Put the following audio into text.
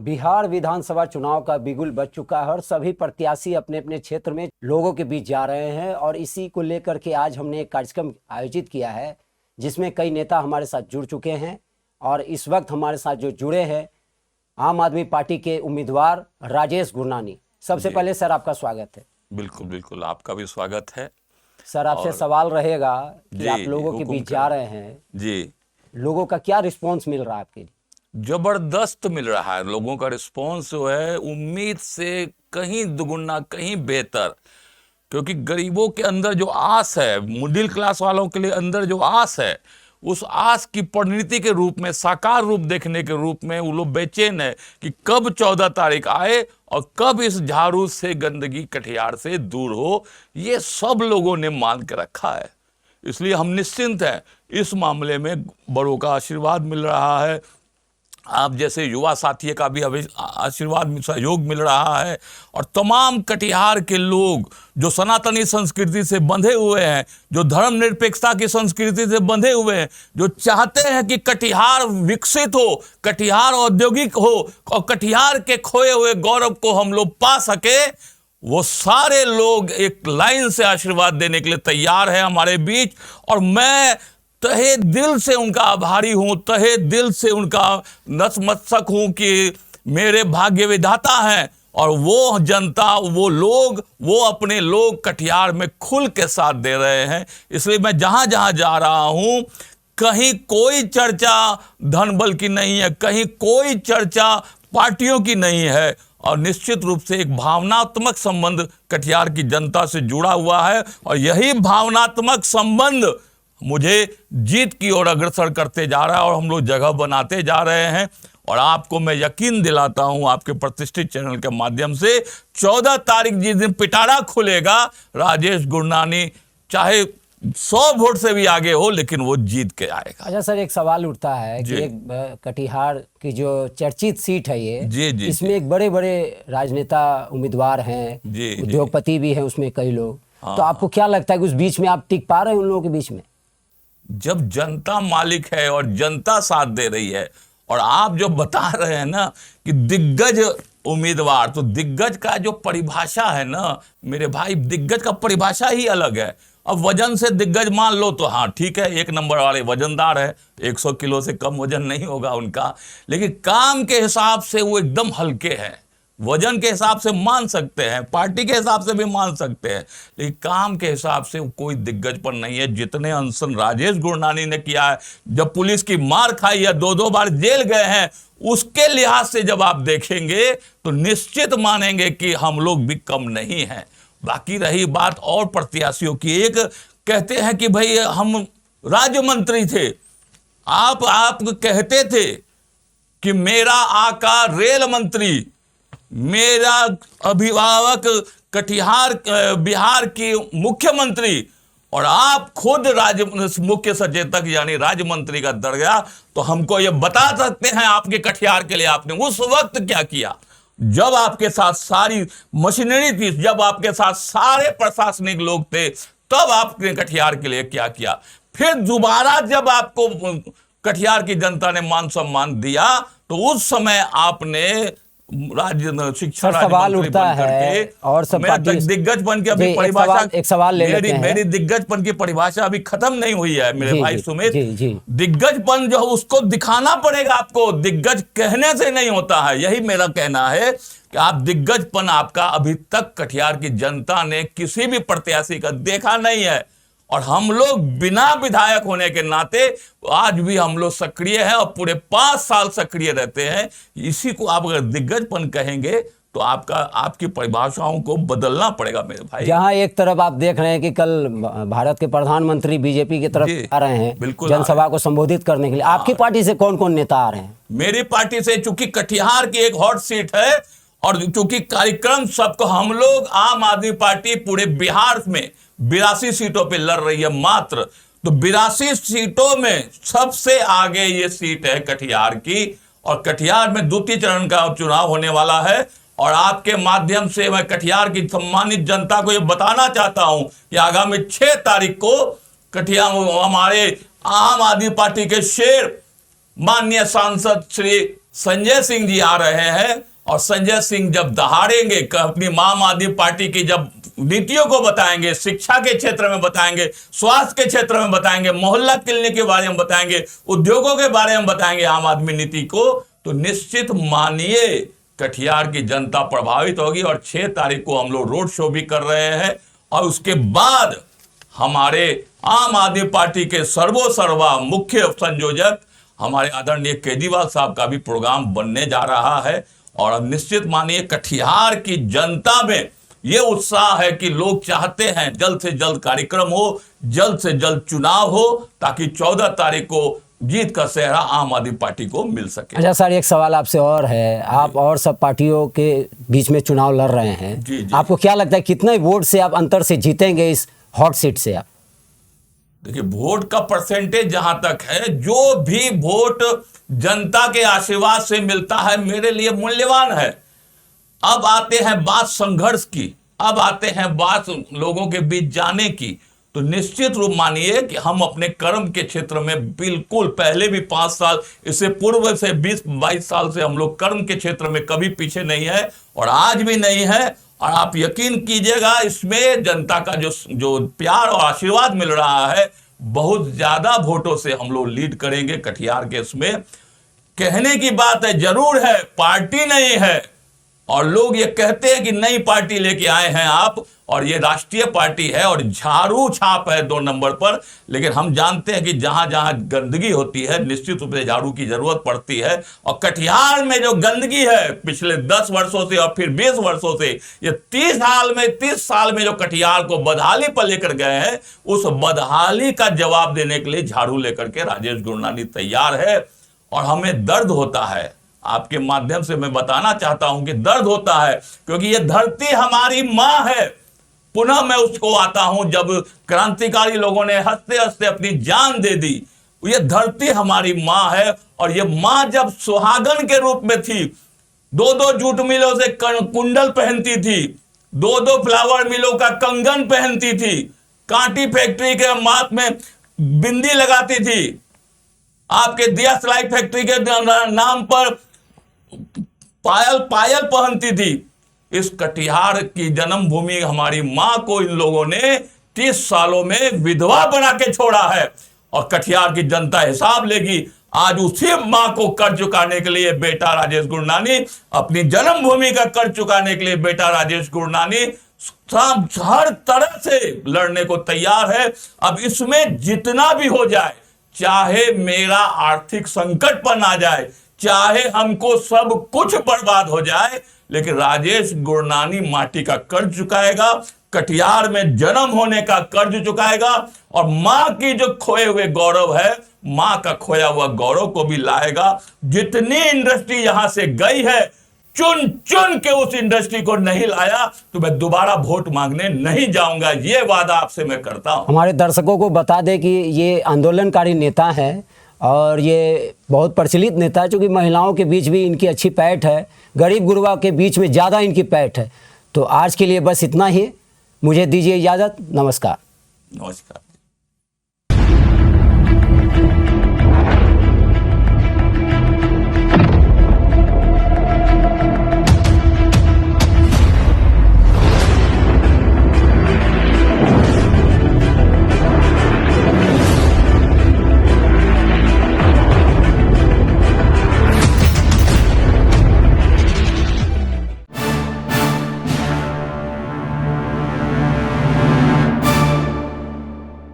बिहार विधानसभा चुनाव का बिगुल बज चुका है और सभी प्रत्याशी अपने अपने क्षेत्र में लोगों के बीच जा रहे हैं और इसी को लेकर के आज हमने एक कार्यक्रम आयोजित किया है जिसमें कई नेता हमारे साथ जुड़ चुके हैं और इस वक्त हमारे साथ जो जुड़े हैं आम आदमी पार्टी के उम्मीदवार राजेश गुरनानी। सबसे पहले सर आपका स्वागत है। बिल्कुल बिल्कुल, आपका भी स्वागत है। सर आपसे सवाल रहेगा कि जी, आप लोगों के बीच जा रहे हैं जी, लोगों का क्या रिस्पॉन्स मिल रहा है आपके लिए? जबरदस्त मिल रहा है। लोगों का रिस्पॉन्स जो है उम्मीद से कहीं दुगुना कहीं बेहतर, क्योंकि गरीबों के अंदर जो आस है, मिडिल क्लास वालों के लिए अंदर जो आस है, उस आस की परिणति के रूप में, साकार रूप देखने के रूप में वो लोग बेचैन है कि कब 14 तारीख आए और कब इस झाड़ू से, गंदगी कटिहार से दूर हो। ये सब लोगों ने मान के रखा है, इसलिए हम निश्चिंत हैं। इस मामले में बड़ों का आशीर्वाद मिल रहा है, आप जैसे युवा साथी का भी आशीर्वाद, सहयोग मिल रहा है, और तमाम कटिहार के लोग जो सनातनी संस्कृति से बंधे हुए हैं, जो धर्मनिरपेक्षता की संस्कृति से बंधे हुए हैं, जो चाहते हैं कि कटिहार विकसित हो, कटिहार औद्योगिक हो और कटिहार के खोए हुए गौरव को हम लोग पा सके, वो सारे लोग एक लाइन से आशीर्वाद देने के लिए तैयार है हमारे बीच। और मैं तहे दिल से उनका आभारी हूं, तहे दिल से उनका नतमस्तक हूं कि मेरे भाग्य विधाता हैं और वो जनता, वो लोग, वो अपने लोग कटिहार में खुल के साथ दे रहे हैं। इसलिए मैं जहां जहां जा रहा हूं, कहीं कोई चर्चा धन बल की नहीं है, कहीं कोई चर्चा पार्टियों की नहीं है, और निश्चित रूप से एक भावनात्मक संबंध कटिहार की जनता से जुड़ा हुआ है। और यही भावनात्मक संबंध मुझे जीत की ओर अग्रसर करते जा रहा है और हम लोग जगह बनाते जा रहे हैं। और आपको मैं यकीन दिलाता हूं आपके प्रतिष्ठित चैनल के माध्यम से, 14 तारीख जिस दिन पिटारा खुलेगा, राजेश गुरनानी चाहे 100 वोट से भी आगे हो, लेकिन वो जीत के आएगा। अच्छा सर, एक सवाल उठता है कि एक कटिहार की जो चर्चित सीट है ये, जी, इसमें एक बड़े बड़े राजनेता उम्मीदवार हैं, उद्योगपति भी हैं उसमें कई लोग, तो आपको क्या लगता है कि उस बीच में आप टिक पा रहे हैं उन लोगों के बीच में? जब जनता मालिक है और जनता साथ दे रही है, और आप जो बता रहे हैं ना कि दिग्गज उम्मीदवार, तो दिग्गज का जो परिभाषा है ना मेरे भाई, दिग्गज का परिभाषा ही अलग है। अब वजन से दिग्गज मान लो तो हाँ ठीक है, 1 नंबर वाले वजनदार है, 100 किलो से कम वजन नहीं होगा उनका, लेकिन काम के हिसाब से वो एकदम हल्के हैं। वजन के हिसाब से मान सकते हैं, पार्टी के हिसाब से भी मान सकते हैं, लेकिन काम के हिसाब से कोई दिग्गज पर नहीं है। जितने अनशन राजेश गुरनानी ने किया है, जब पुलिस की मार खाई है, 2-2 बार जेल गए हैं, उसके लिहाज से जब आप देखेंगे तो निश्चित मानेंगे कि हम लोग भी कम नहीं हैं। बाकी रही बात और प्रत्याशियों की, एक कहते हैं कि भाई हम राज्य मंत्री थे, आप कहते थे कि मेरा आका रेल मंत्री, मेरा अभिभावक कटिहार बिहार की मुख्यमंत्री, और आप खुद राज्य मुख्य सचेतक यानी राज्य मंत्री का दर्जा, तो हमको ये बता सकते हैं आपके कटिहार के लिए आपने उस वक्त क्या किया, जब आपके साथ सारी मशीनरी थी, जब आपके साथ सारे प्रशासनिक लोग थे, तब आपने कटिहार के लिए क्या किया। फिर दोबारा जब आपको कटिहार की जनता ने मान सम्मान दिया, तो उस समय आपने राज्य शिक्षा सवाल उठता है और सब दिग्गजपन की अभी परिभाषा, एक सवाल ले लेते हैं। मेरी दिग्गजपन की परिभाषा अभी खत्म नहीं हुई है मेरे भाई सुमित। दिग्गजपन जो उसको दिखाना पड़ेगा आपको, दिग्गज कहने से नहीं होता है। यही मेरा कहना है कि आप दिग्गजपन आपका अभी तक कटिहार की जनता ने किसी भी प्रत्याशी का देखा नहीं है, और हम लोग बिना विधायक होने के नाते आज भी हम लोग सक्रिय हैं और पूरे 5 साल सक्रिय रहते हैं। इसी को आप अगर दिग्गजपन कहेंगे तो आपकी परिभाषाओं को बदलना पड़ेगा मेरे भाई। जहां एक तरफ आप देख रहे हैं कि कल भारत के प्रधानमंत्री बीजेपी की तरफ आ रहे हैं, बिल्कुल जनसभा को संबोधित करने के लिए, आपकी पार्टी से कौन कौन नेता आ रहे हैं? मेरी पार्टी से, चूंकि कटिहार की एक हॉट सीट है और चूंकि कार्यक्रम सबको, हम लोग आम आदमी पार्टी पूरे बिहार में 82 सीटों पे लड़ रही है मात्र, तो 82 सीटों में सबसे आगे ये सीट है कटिहार की, और कटिहार में द्वितीय चरण का चुनाव होने वाला है। और आपके माध्यम से मैं कटिहार की सम्मानित जनता को ये बताना चाहता हूं कि आगामी 6 तारीख को कटिहार हमारे आम आदमी पार्टी के शेर माननीय सांसद श्री संजय सिंह जी आ रहे हैं और संजय सिंह जब दहाड़ेंगे, अपनी आम आदमी पार्टी की जब नीतियों को बताएंगे, शिक्षा के क्षेत्र में बताएंगे, स्वास्थ्य के क्षेत्र में बताएंगे, मोहल्ला क्लिनिक के बारे में बताएंगे, उद्योगों के बारे में बताएंगे आम आदमी नीति को, तो निश्चित मानिए कटिहार की जनता प्रभावित होगी। और 6 तारीख को हम लोग रोड शो भी कर रहे हैं और उसके बाद हमारे आम आदमी पार्टी के सर्वोसर्वा मुख्य संयोजक हमारे आदरणीय केजरीवाल साहब का भी प्रोग्राम बनने जा रहा है। और निश्चित मानिए कटिहार की जनता में ये उत्साह है कि लोग चाहते हैं जल्द से जल्द कार्यक्रम हो, जल्द से जल्द चुनाव हो, ताकि 14 तारीख को जीत का सेहरा आम आदमी पार्टी को मिल सके। अच्छा सर, एक सवाल आपसे और है, आप और सब पार्टियों के बीच में चुनाव लड़ रहे हैं, जी। आपको क्या लगता है कितने वोट से आप अंतर से जीतेंगे इस हॉट सीट से आप? देखिए, वोट का परसेंटेज जहां तक है, जो भी वोट जनता के आशीर्वाद से मिलता है मेरे लिए मूल्यवान है। अब आते हैं बात संघर्ष की, अब आते हैं बात लोगों के बीच जाने की, तो निश्चित रूप मानिए कि हम अपने कर्म के क्षेत्र में बिल्कुल पहले भी 5 साल, इससे पूर्व से 20-22 साल से हम लोग कर्म के क्षेत्र में कभी पीछे नहीं है और आज भी नहीं है। और आप यकीन कीजिएगा, इसमें जनता का जो प्यार और आशीर्वाद मिल रहा है, बहुत ज्यादा वोटों से हम लोग लीड करेंगे कटिहार के इसमें। कहने की बात है, जरूर है, पार्टी नहीं है और लोग ये कहते हैं कि नई पार्टी लेके आए हैं आप, और ये राष्ट्रीय पार्टी है और झाड़ू छाप है 2 नंबर पर। लेकिन हम जानते हैं कि जहां जहां गंदगी होती है निश्चित रूप से झाड़ू की जरूरत पड़ती है। और कटिहार में जो गंदगी है पिछले 10 वर्षों से और फिर 20 वर्षों से, ये 30 साल में जो कटिहार को बदहाली पर लेकर गए हैं, उस बदहाली का जवाब देने के लिए झाड़ू लेकर के राजेश गुरनानी तैयार है। और हमें दर्द होता है, आपके माध्यम से मैं बताना चाहता हूं कि दर्द होता है, क्योंकि ये धरती हमारी मां है। पुनः मैं उसको आता हूं, जब क्रांतिकारी लोगों ने हंसते हंसते अपनी जान दे दी, ये धरती हमारी मां है। और ये मां जब सुहागन के रूप में थी, 2-2 जूट मिलों से कुंडल पहनती थी, 2-2 फ्लावर मिलों का कंगन पहनती थी, कांटी फैक्ट्री के माथ में बिंदी लगाती थी, आपके दिया सिलाई फैक्ट्री के नाम पर पायल पहनती थी। इस कटिहार की जन्मभूमि हमारी मां को इन लोगों ने 30 सालों में विधवा बना के छोड़ा है और कटिहार की जनता हिसाब लेगी। आज उसी मां को कर्ज चुकाने के लिए बेटा राजेश गुरनानी, अपनी जन्मभूमि का कर्ज चुकाने के लिए बेटा राजेश गुरनानी हर तरह से लड़ने को तैयार है। अब इसमें जितना भी हो जाए, चाहे मेरा आर्थिक संकट पर आ जाए, चाहे हमको सब कुछ बर्बाद हो जाए, लेकिन राजेश गुरनानी माटी का कर्ज चुकाएगा, कटिहार में जन्म होने का कर्ज चुकाएगा और मां की जो खोए हुए गौरव है, मां का खोया हुआ गौरव को भी लाएगा। जितनी इंडस्ट्री यहां से गई है, चुन चुन के उस इंडस्ट्री को नहीं लाया तो मैं दोबारा वोट मांगने नहीं जाऊंगा, ये वादा आपसे मैं करता हूं। हमारे दर्शकों को बता दें कि ये आंदोलनकारी नेता हैं और ये बहुत प्रचलित नेता है, क्योंकि महिलाओं के बीच भी इनकी अच्छी पैठ है, गरीब गुरबा के बीच में ज़्यादा इनकी पैठ है। तो आज के लिए बस इतना ही, मुझे दीजिए इजाज़त, नमस्कार। नमस्कार।